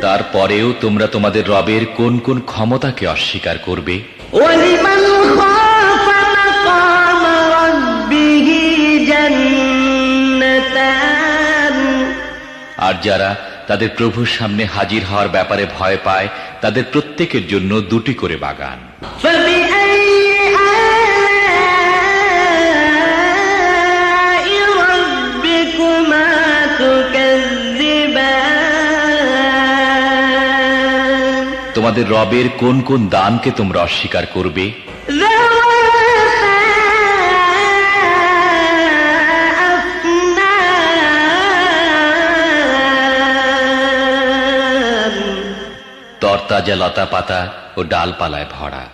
তারপরেও তোমরা তোমাদের রবের কোন কোন ক্ষমতাকে অস্বীকার করবে? وَلِمَنْ خَافَ مَقَامَ رَبِّهِ جَنَّتَانِ আর যারা তাদের প্রভুর সামনে হাজির হওয়ার ব্যাপারে ভয় পায় তাদের প্রত্যেকের জন্য দুটি করে বাগান। فَبِأَيِّ آلَاءِ رَبِّكُمَا تُكَذِّبَانِ তোমাদের রবের কোন কোন দানকে তোমরা অস্বীকার করবে? তরতাজা লতা পাতা ও ডালপালায় ভরা।